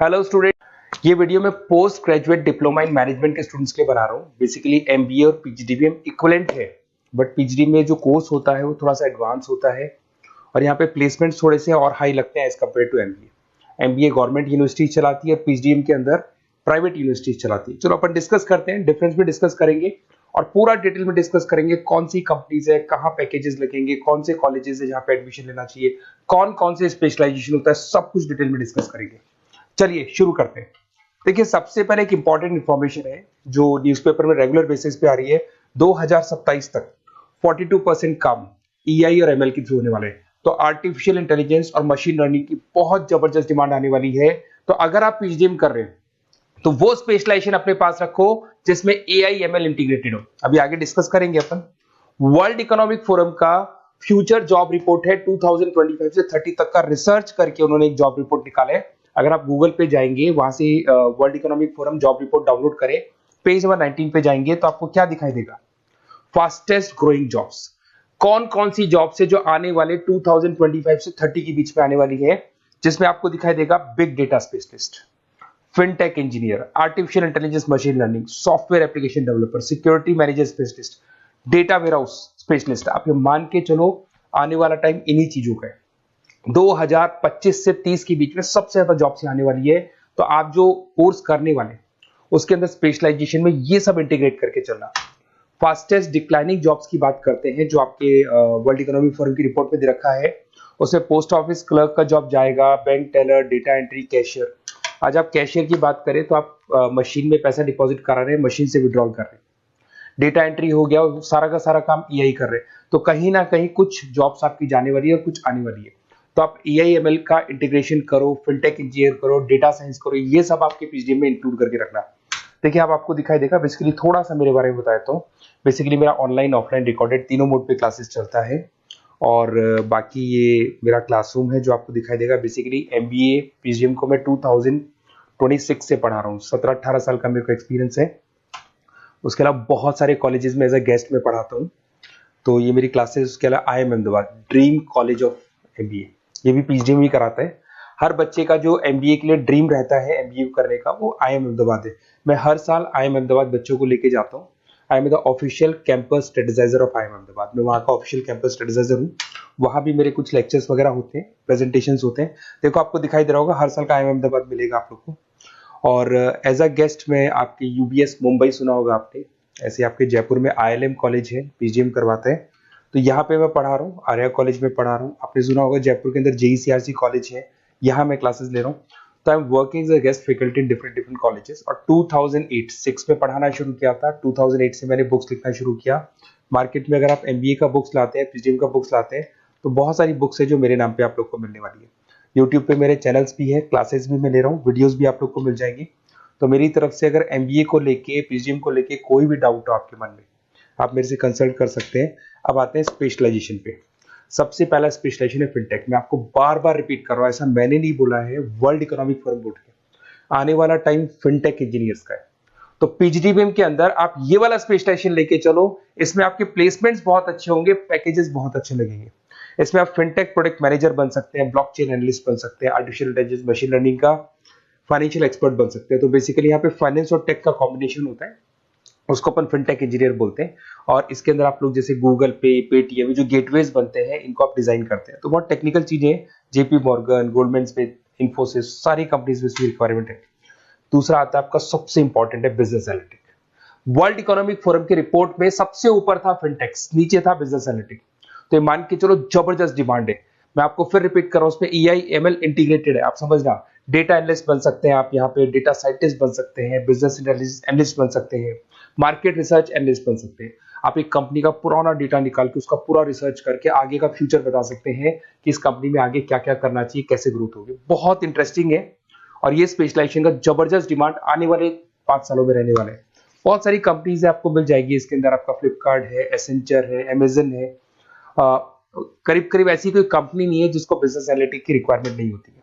Hello student, ये video मैं post graduate diploma in management के स्टूडेंट्स के लिए बना रहा हूँ। बेसिकली एमबीए और पीजीडीबीएम इक्विवेलेंट है, बट पीजीडी में जो कोर्स होता है वो थोड़ा सा एडवांस होता है और यहाँ पे प्लेसमेंट्स थोड़े से और हाई लगते हैं as compared to MBA. MBA government university चलाती है, पीजीडीएम के अंदर प्राइवेट यूनिवर्सिटी चलाती है। चलो अपन डिस्कस करते हैं, डिफरेंस भी डिस्कस करेंगे और पूरा डिटेल में डिस्कस करेंगे कौन सी कंपनीज है, कहाँ पैकेजेस लगेंगे, कौन से कॉलेजेस है जहाँ पे एडमिशन लेना चाहिए, कौन कौन से स्पेशलाइजेशन होता है, सब कुछ डिटेल में डिस्कस करेंगे। चलिए शुरू करते हैं। देखिए, सबसे पहले एक इंपॉर्टेंट इंफॉर्मेशन है जो न्यूज़पेपर में रेगुलर बेसिस पे आ रही है। 2027 तक 42% काम ईआई और एमएल के थ्रू होने वाले हैं। तो आर्टिफिशियल इंटेलिजेंस और मशीन लर्निंग की बहुत जबरदस्त डिमांड आने वाली है। तो अगर आप पीजीडीएम कर रहे हैं तो वो स्पेशलाइजेशन अपने पास रखो जिसमें एआई एमएल इंटीग्रेटेड हो। अभी आगे डिस्कस करेंगे अपन। वर्ल्ड इकोनॉमिक फोरम का फ्यूचर जॉब रिपोर्ट है 2025 से 30 तक का रिसर्च करके उन्होंने एक जॉब रिपोर्ट निकाला है। अगर आप गूगल पे जाएंगे, वहां से world economic forum job report download करें, पेज नंबर 19 पे जाएंगे तो आपको क्या दिखाई देगा? फास्टेस्ट ग्रोइंग जॉब्स, कौन कौन सी जॉब्स है जो आने वाले 2025 से 30 के बीच में आने वाली है, जिसमें आपको दिखाई देगा big data specialist, fintech engineer, artificial intelligence machine learning, software application developer, security manager specialist, data warehouse specialist. आप ये मान के चलो आने वाला टाइम इन्हीं चीजों का है। 2025 से 30 के बीच में सबसे ज्यादा जॉब्स आने वाली है। तो आप जो कोर्स करने वाले उसके अंदर स्पेशलाइजेशन में ये सब इंटीग्रेट करके चलना। फास्टेस्ट डिक्लाइनिंग जॉब्स की बात करते हैं जो आपके वर्ल्ड इकोनॉमिक फोरम की रिपोर्ट में दे रखा है। उसमें पोस्ट ऑफिस क्लर्क का जॉब जाएगा, bank teller, data entry, cashier. आज आप कैशियर की बात करें तो आप मशीन में पैसा डिपॉजिट करा रहे हैं, मशीन से विड्रॉल कर रहे हैं। डेटा एंट्री हो गया, सारा का सारा काम ईआई कर रहे हैं। तो कहीं ना कहीं कुछ जॉब्स आपकी जाने वाली है और कुछ आने वाली है। तो आप एआई एमएल का इंटीग्रेशन करो, फिनटेक इंजीनियर करो, डेटा साइंस करो, ये सब आपके पीजीडीएम में इंक्लूड करके रखना। देखिए, अब आपको दिखाई देगा। बेसिकली थोड़ा सा मेरे बारे में बताया तो बेसिकली मेरा ऑनलाइन ऑफलाइन रिकॉर्डेड तीनों मोड पे क्लासेस चलता है और बाकी ये मेरा क्लासरूम है जो आपको दिखाई देगा। बेसिकली एमबीए पीजीडीएम को मैं 2026 से पढ़ा रहा हूँ। 17-18 साल का मेरे को एक्सपीरियंस है। उसके अलावा बहुत सारे कॉलेजेस में एज अ गेस्ट में पढ़ाता हूँ। तो ये मेरी क्लासेस, उसके अलावा IIM Ahmedabad, dream college of MBA, ये भी पीजीडीएम ही कराता है। हर बच्चे का जो एमबीए के लिए ड्रीम रहता है एमबीए करने का, वो IIM अहमदाबाद है। मैं हर साल IIM अहमदाबाद बच्चों को लेके जाता हूँ। I am the official campus strategizer of IIM Ahmedabad. मैं वहाँ का ऑफिशियल कैंपस स्ट्रेटेजाइजर हूँ। वहाँ भी मेरे कुछ लेक्चर्स वगैरह होते हैं, प्रेजेंटेशन होते हैं। देखो, आपको दिखाई दे रहा होगा, हर साल का IIM अहमदाबाद मिलेगा आप लोग को। और एज अ गेस्ट में आपके यूबीएस मुंबई सुना होगा आपने, ऐसे आपके जयपुर में ILM कॉलेज है, पीजीडीएम करवाते हैं। तो यहाँ पे मैं पढ़ा रहा हूँ, आर्या कॉलेज में पढ़ा रहा हूँ। आपने सुना होगा जयपुर के अंदर JECRC कॉलेज है, यहाँ मैं क्लासेस ले रहा हूँ। तो I am working as a guest faculty in different colleges. और 2008-6 में पढ़ाना शुरू किया था। 2008 से मैंने बुक्स लिखना शुरू किया। मार्केट में अगर आप एमबीए का बुक्स लाते हैं, पीजीडीएम का बुक्स लाते हैं, तो बहुत सारी बुक्स है जो मेरे नाम पे आप लोग को मिलने वाली है। यूट्यूब पे मेरे चैनल्स भी है, क्लासेस भी मैं ले रहा हूँ, वीडियोज भी आप लोग को मिल जाएंगी। तो मेरी तरफ से अगर एमबीए को लेके, पीजीडीएम को लेके कोई भी डाउट हो आपके मन में, आप मेरे से कंसल्ट कर सकते हैं। अब आते हैं स्पेशलाइजेशन पे। सबसे पहला स्पेशलाइजेशन है फिनटेक। मैं आपको बार बार रिपीट कर रहा हूँ, ऐसा मैंने नहीं बोला है, वर्ल्ड इकोनॉमिक फोरम बोर्ड के आने वाला टाइम फिनटेक इंजीनियर्स का है। तो पीजीडीबीएम के अंदर आप ये वाला स्पेशलाइजेशन लेके चलो। इसमें आपके प्लेसमेंट्स बहुत अच्छे होंगे, पैकेजेस बहुत अच्छे लगेंगे। इसमें आप फिनटेक प्रोडक्ट मैनेजर बन सकते हैं, ब्लॉकचेन एनालिस्ट बन सकते हैं, आर्टिफिशियल इंटेलिजेंस मशीन लर्निंग का फाइनेंशियल एक्सपर्ट बन सकते हैं। तो बेसिकली यहाँ पे फाइनेंस और टेक का कॉम्बिनेशन होता है, उसको अपन फिनटेक इंजीनियर बोलते हैं। और इसके अंदर आप लोग जैसे गूगल पे, पेटीएम, जो गेटवेज बनते हैं, इनको आप डिजाइन करते हैं। तो बहुत टेक्निकल चीजें हैं। JP Morgan, Goldman Smith, Infosys, सारी कंपनीज में इसकी रिक्वायरमेंट है। दूसरा आता है आपका सबसे इंपॉर्टेंट है business analytic. World economic forum की रिपोर्ट में सबसे ऊपर था फिनटेक्स, नीचे था बिजनेस एनालिटिक। तो ये मान के चलो जबरदस्त डिमांड है। मैं आपको फिर रिपीट कर रहा हूं, उसमें EI ML इंटीग्रेटेड है। आप समझना, डेटा एनालिस्ट बन सकते हैं आप, यहाँ पे डेटा साइंटिस्ट बन सकते हैं, बिजनेस एनालिस्ट बन सकते हैं, मार्केट रिसर्च एनालिस्ट बन सकते हैं। आप एक कंपनी का पुराना डेटा निकाल के उसका पूरा रिसर्च करके आगे का फ्यूचर बता सकते हैं कि इस कंपनी में आगे क्या क्या करना चाहिए, कैसे ग्रोथ होगी। बहुत इंटरेस्टिंग है और ये स्पेशलाइजेशन का जबरदस्त डिमांड आने वाले 5 सालों में रहने वाले हैं। बहुत सारी कंपनीज है, आपको मिल जाएगी इसके अंदर। आपका फ्लिपकार्ट है, एसेंचर है, अमेजन है। करीब करीब ऐसी कोई कंपनी नहीं है जिसको बिजनेस एनालिटिक की रिक्वायरमेंट नहीं होती है।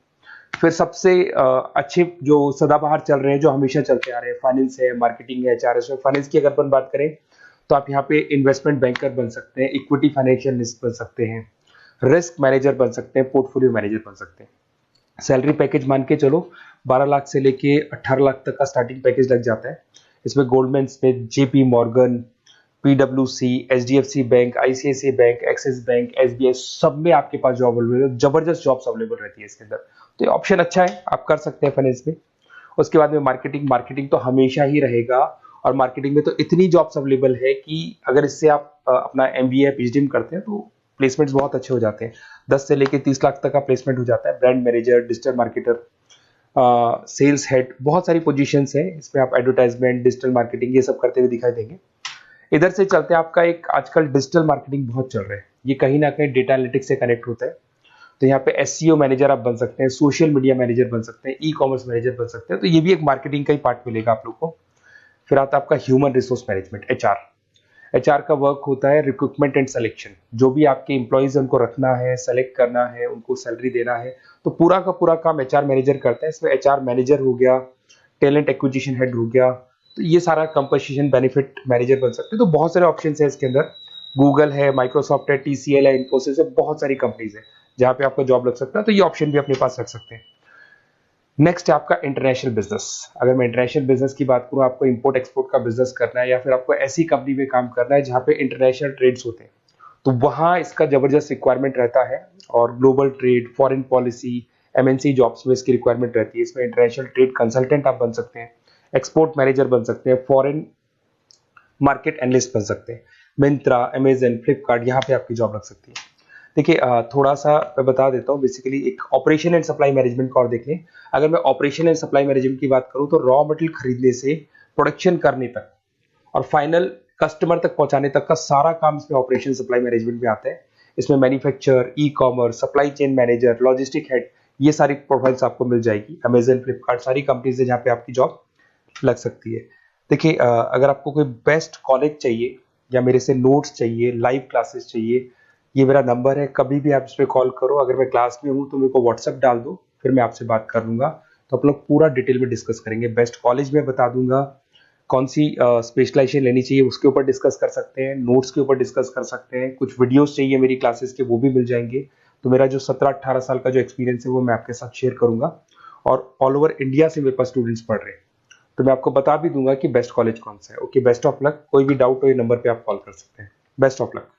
फिर सबसे अच्छे जो सदाबहार चल रहे हैं, जो हमेशा चलते आ रहे हैं, फाइनेंस है, मार्केटिंग है, HRS है। फाइनेंस की अगर अपन बात करें तो आप यहाँ पे इन्वेस्टमेंट बैंकर बन सकते हैं, इक्विटी फाइनेंशियल एनालिस्ट बन सकते हैं, रिस्क मैनेजर बन सकते हैं, पोर्टफोलियो मैनेजर बन सकते हैं। सैलरी पैकेज मान के चलो 12 लाख से लेके 18 लाख तक का स्टार्टिंग पैकेज लग जाता है। इसमें गोल्डमैन स्मिथ, जेपी मॉर्गन, पीडब्ल्यूसी, HDFC bank, ICICI bank, Axis bank, SBI, सब में आपके पास जॉब अवेलेबल है। जबरदस्त जॉब्स अवेलेबल रहती है इसके अंदर, तो ये ऑप्शन अच्छा है, आप कर सकते हैं फाइनेंस में। उसके बाद में मार्केटिंग, मार्केटिंग तो हमेशा ही रहेगा, और मार्केटिंग में तो इतनी जॉब्स अवेलेबल है कि अगर इससे आप अपना एमबीए या पीएचडी करते हैं तो प्लेसमेंट्स बहुत अच्छे हो जाते हैं। 10 से लेके 30 लाख तक का प्लेसमेंट हो जाता है। Brand manager, digital marketer, sales head, बहुत सारी पोजीशंस हैं इसमें। आप एडवर्टाइजमेंट, डिजिटल मार्केटिंग ये सब करते हुए दिखाई देंगे। इधर से चलते हैं, आपका एक आजकल डिजिटल मार्केटिंग बहुत चल रहा है, ये कहीं ना कहीं डेटा एनालिटिक्स से कनेक्ट होता है। तो यहाँ पे एसईओ मैनेजर आप बन सकते हैं, सोशल मीडिया मैनेजर बन सकते हैं, ई कॉमर्स मैनेजर बन सकते हैं, तो ये भी एक मार्केटिंग का ही पार्ट मिलेगा आप लोग को। फिर आता है आपका human resource management, HR. HR का वर्क होता है रिक्रूटमेंट एंड सिलेक्शन। जो भी आपके एम्प्लॉइज उनको रखना है, सेलेक्ट करना है, उनको सैलरी देना है, तो पूरा का पूरा काम एचआर मैनेजर करता है। इसमें एचआर मैनेजर हो गया, टैलेंट एक्विजिशन हेड हो गया, तो ये सारा कंपनसेशन बेनिफिट मैनेजर बन सकते हैं। तो बहुत सारे ऑप्शन है इसके अंदर। गूगल है, माइक्रोसॉफ्ट है, टीसीएल है, इन्फोसिस है, बहुत सारी कंपनीज है जहां पे आपका जॉब लग सकता है, तो ये ऑप्शन भी अपने पास रख सकते हैं। नेक्स्ट है आपका इंटरनेशनल बिजनेस। अगर मैं इंटरनेशनल बिजनेस की बात करूं, आपको इंपोर्ट एक्सपोर्ट का बिजनेस करना है या फिर आपको ऐसी कंपनी में काम करना है जहां पे इंटरनेशनल ट्रेड्स होते हैं, तो वहां इसका जबरदस्त रिक्वायरमेंट रहता है। और global trade, foreign policy, MNC jobs में इसकी रिक्वायरमेंट रहती है। इसमें इंटरनेशनल ट्रेड कंसल्टेंट आप बन सकते हैं, एक्सपोर्ट मैनेजर बन सकते हैं, फॉरेन मार्केट एनालिस्ट बन सकते हैं। मिंत्रा, अमेजन, फ्लिपकार्ट, यहाँ पे आपकी जॉब लग सकती है। देखिए थोड़ा सा मैं बता देता हूँ, बेसिकली एक ऑपरेशन एंड सप्लाई मैनेजमेंट का और देख लें। अगर मैं ऑपरेशन एंड सप्लाई मैनेजमेंट की बात करूँ तो रॉ मटेरियल खरीदने से प्रोडक्शन करने तक और फाइनल कस्टमर तक पहुंचाने तक का सारा काम इसमें ऑपरेशन सप्लाई मैनेजमेंट में आता है। इसमें manufacture, e commerce, supply chain manager, logistic head, ये सारी प्रोफाइल्स आपको मिल जाएगी। अमेजन, फ्लिपकार्ट, सारी कंपनीज है जहाँ पे आपकी जॉब लग सकती है। देखिए अगर आपको कोई बेस्ट कॉलेज चाहिए या मेरे से नोट्स चाहिए, लाइव क्लासेस चाहिए, ये मेरा नंबर है, कभी भी आप इस पर कॉल करो। अगर मैं क्लास में हूँ तो मेरे को व्हाट्सएप डाल दो, फिर मैं आपसे बात कर लूंगा। तो आप लोग पूरा डिटेल में डिस्कस करेंगे। बेस्ट कॉलेज में बता दूंगा, कौन सी स्पेशलाइजेशन लेनी चाहिए उसके ऊपर डिस्कस कर सकते हैं, नोट्स के ऊपर डिस्कस कर सकते हैं, कुछ वीडियोस चाहिए मेरी क्लासेस के वो भी मिल जाएंगे। तो मेरा जो 17-18 साल का जो एक्सपीरियंस है वो मैं आपके साथ शेयर करूंगा। और ऑल ओवर इंडिया से मेरे पास स्टूडेंट्स पढ़ रहे हैं, तो मैं आपको बता भी दूंगा कि बेस्ट कॉलेज कौन सा है। Okay, best of luck. कोई भी डाउट हो ये नंबर पे आप कॉल कर सकते हैं। Best of luck.